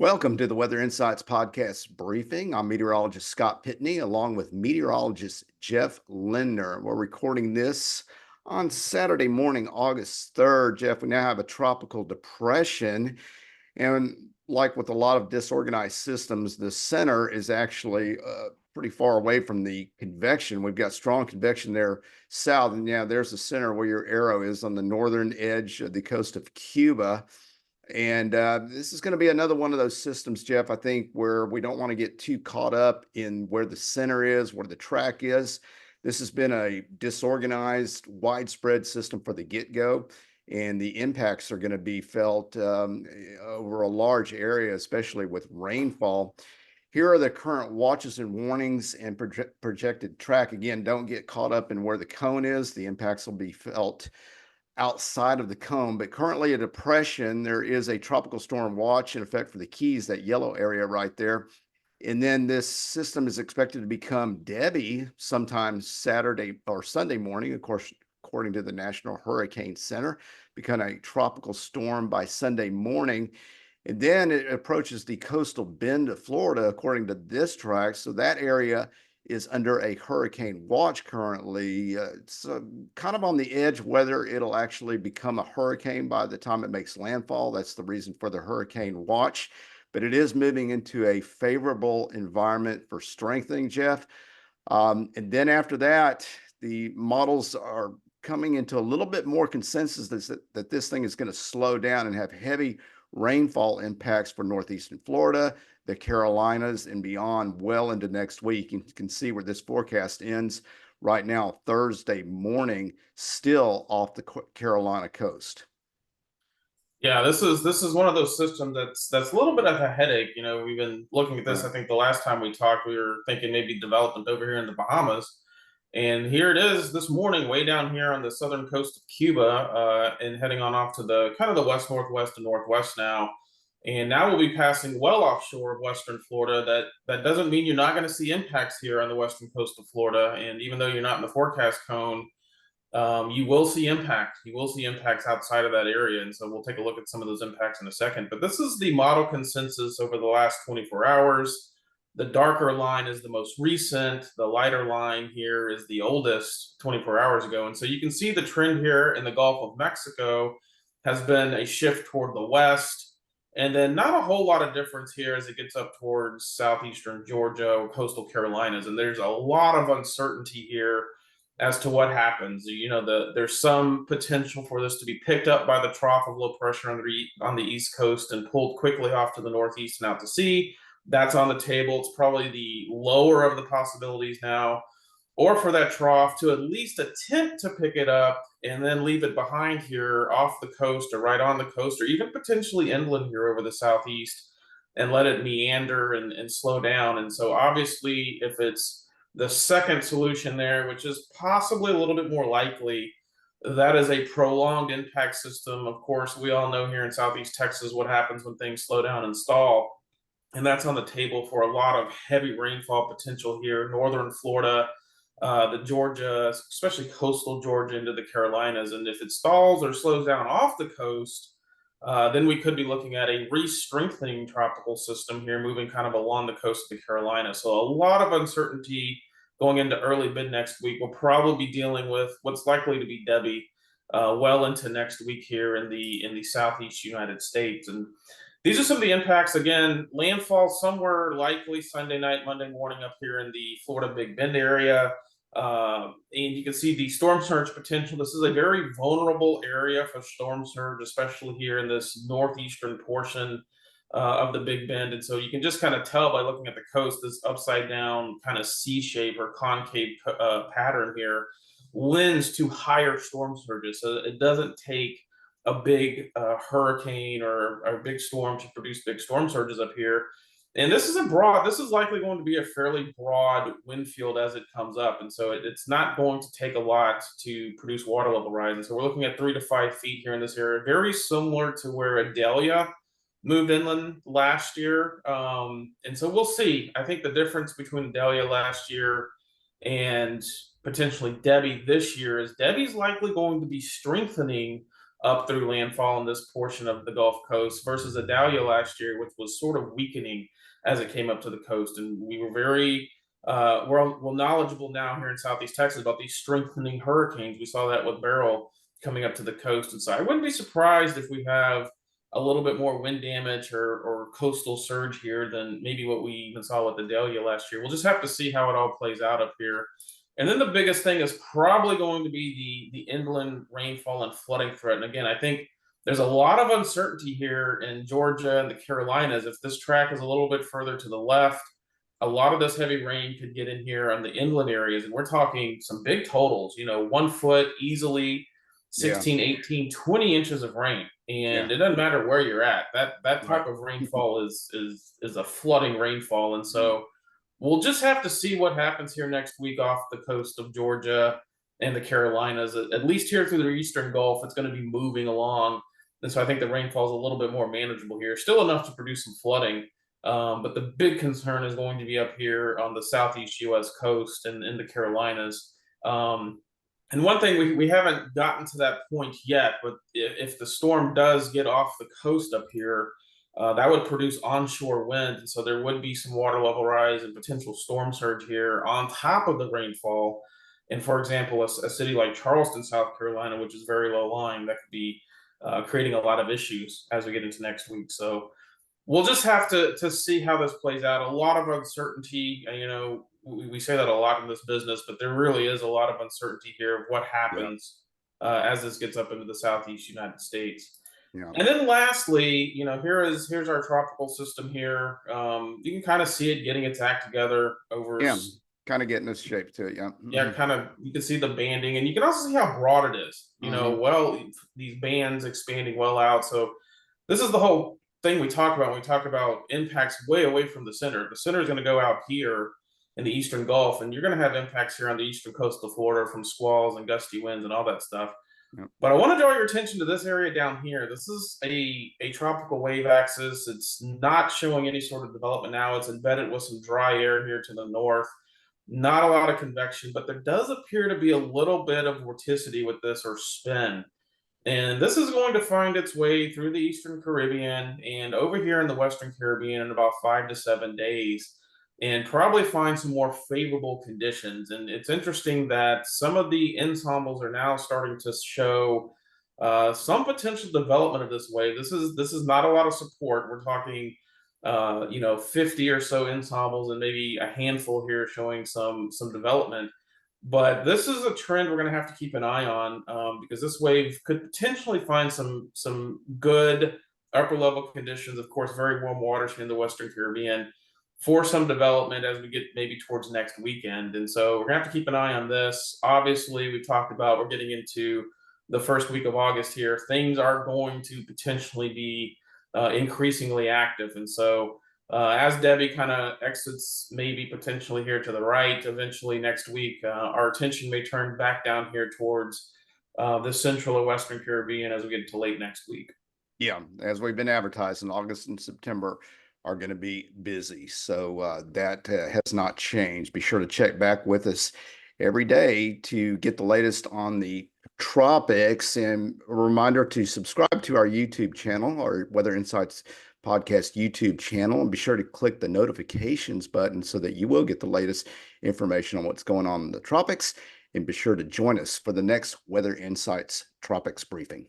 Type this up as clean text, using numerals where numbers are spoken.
Welcome to the Weather Insights Podcast briefing. I'm meteorologist Scott Pitney along with meteorologist Jeff Lindner. We're recording this on Saturday morning, August 3rd. Jeff, we now have a tropical depression. And like with a lot of disorganized systems, the center is actually pretty far away from the convection. We've got strong convection there south. And yeah, there's the center where your arrow is on the northern edge of the coast of Cuba. And this is going to be another one of those systems, Jeff, I think, where we don't want to get too caught up in where the center is, where the track is. This has been a disorganized, widespread system for the get-go, and the impacts are going to be felt over a large area, especially with rainfall. Here are the current watches and warnings and projected track. Again, don't get caught up in where the cone is. The impacts will be felt outside of the cone, but currently a depression. There is a tropical storm watch in effect for the Keys, that yellow area right there. And then this system is expected to become Debbie sometime Saturday or Sunday morning, of course, according to the National Hurricane Center, become a tropical storm by Sunday morning. And then it approaches the coastal bend of Florida, according to this track. So that area is under a hurricane watch currently. It's kind of on the edge whether it'll actually become a hurricane by the time it makes landfall. That's the reason for the hurricane watch. But it is moving into a favorable environment for strengthening, Jeff. And then after that, the models are coming into a little bit more consensus that this thing is going to slow down and have heavy rainfall impacts for northeastern Florida, the Carolinas, and beyond well into next week. And you can see where this forecast ends right now, Thursday morning, still off the Carolina coast. Yeah, this is one of those systems that's a little bit of a headache. You know, we've been looking at this. I think the last time we talked, we were thinking maybe development over here in the Bahamas, and here it is this morning, way down here on the southern coast of Cuba, and heading on off to the kind of the west northwest and northwest now. And now we'll be passing well offshore of western Florida. That doesn't mean you're not going to see impacts here on the western coast of Florida. And even though you're not in the forecast cone, you will see impact. You will see impacts outside of that area. And so we'll take a look at some of those impacts in a second. But this is the model consensus over the last 24 hours. The darker line is the most recent. The lighter line here is the oldest, 24 hours ago. And so you can see the trend here in the Gulf of Mexico has been a shift toward the west. And then not a whole lot of difference here as it gets up towards southeastern Georgia or coastal Carolinas. And there's a lot of uncertainty here as to what happens. You know, there's some potential for this to be picked up by the trough of low pressure on the East Coast and pulled quickly off to the northeast and out to sea. That's on the table. It's probably the lower of the possibilities now, or for that trough to at least attempt to pick it up and then leave it behind here off the coast or right on the coast, or even potentially inland here over the southeast and let it meander and slow down. And so obviously, if it's the second solution there, which is possibly a little bit more likely, that is a prolonged impact system. Of course, we all know here in Southeast Texas what happens when things slow down and stall. And that's on the table for a lot of heavy rainfall potential here, northern Florida, the Georgia, especially coastal Georgia into the Carolinas. And if it stalls or slows down off the coast, then we could be looking at a re-strengthening tropical system here, moving kind of along the coast of the Carolinas. So a lot of uncertainty going into early mid next week. We'll probably be dealing with what's likely to be Debbie well into next week here in the southeast United States. And these are some of the impacts. Again, landfall somewhere likely Sunday night, Monday morning up here in the Florida Big Bend area. And you can see the storm surge potential. This is a very vulnerable area for storm surge, especially here in this northeastern portion of the Big Bend. And so you can just kind of tell by looking at the coast, this upside down kind of C shape or concave pattern here lends to higher storm surges. So it doesn't take a big hurricane or a big storm to produce big storm surges up here. And this is likely going to be a fairly broad wind field as it comes up. And so it's not going to take a lot to produce water level rise. And so we're looking at 3 to 5 feet here in this area, very similar to where Adelia moved inland last year. And so we'll see. I think the difference between Adelia last year and potentially Debbie this year is Debbie's likely going to be strengthening up through landfall in this portion of the Gulf Coast versus Idalia last year, which was sort of weakening as it came up to the coast. And we were very we're knowledgeable now here in Southeast Texas about these strengthening hurricanes. We saw that with Beryl coming up to the coast, and so I wouldn't be surprised if we have a little bit more wind damage or coastal surge here than maybe what we even saw with the Delia last year. We'll just have to see how it all plays out up here. And then the biggest thing is probably going to be the inland rainfall and flooding threat. And again, I think there's a lot of uncertainty here in Georgia and the Carolinas. If this track is a little bit further to the left, a lot of this heavy rain could get in here on the inland areas. And we're talking some big totals, 1 foot easily, Yeah. 16, 18, 20 inches of rain. Yeah. And it doesn't matter where you're at. That Right. type of rainfall is a flooding rainfall. And so we'll just have to see what happens here next week off the coast of Georgia and the Carolinas. At least here through the Eastern Gulf, it's going to be moving along. And so I think the rainfall is a little bit more manageable here. Still enough to produce some flooding. But the big concern is going to be up here on the southeast U.S. coast and in the Carolinas. And one thing we haven't gotten to that point yet, but if the storm does get off the coast up here, that would produce onshore wind. And so there would be some water level rise and potential storm surge here on top of the rainfall. And for example, a city like Charleston, South Carolina, which is very low lying, that could be creating a lot of issues as we get into next week. So we'll just have to see how this plays out. A lot of uncertainty. We say that a lot in this business, but there really is a lot of uncertainty here of what Yeah. happens as this gets up into the southeast United States. Yeah. And then lastly, here's our tropical system here. You can kind of see it getting its act together over. Yeah. Kind of getting this shape to it. Yeah. Yeah, kind of. You can see the banding, and you can also see how broad it is. Mhm. These bands expanding well out. So this is the whole thing we talk about when we talk about impacts way away from the center. The center is going to go out here in the eastern Gulf, and you're going to have impacts here on the eastern coast of Florida from squalls and gusty winds and all that stuff. Yep. But I want to draw your attention to this area down here. This is a tropical wave axis. It's not showing any sort of development now. It's embedded with some dry air here to the north. Not a lot of convection, but there does appear to be a little bit of vorticity with this, or spin. And this is going to find its way through the Eastern Caribbean and over here in the Western Caribbean in about 5 to 7 days, and probably find some more favorable conditions. And it's interesting that some of the ensembles are now starting to show some potential development of this wave. This is not a lot of support. We're talking 50 or so ensembles and maybe a handful here showing some development. But this is a trend we're going to have to keep an eye on, because this wave could potentially find some good upper level conditions. Of course, very warm waters in the Western Caribbean for some development as we get maybe towards next weekend. And so we're going to have to keep an eye on this. Obviously, we talked about we're getting into the first week of August here. Things are going to potentially be increasingly active. And so as Debbie kind of exits, maybe potentially here to the right, eventually next week, our attention may turn back down here towards the central or Western Caribbean as we get to late next week. Yeah, as we've been advertising, August and September are going to be busy. So that has not changed. Be sure to check back with us every day to get the latest on the tropics, and a reminder to subscribe to our YouTube channel, or Weather Insights Podcast YouTube channel, and be sure to click the notifications button so that you will get the latest information on what's going on in the tropics. And be sure to join us for the next Weather Insights Tropics briefing.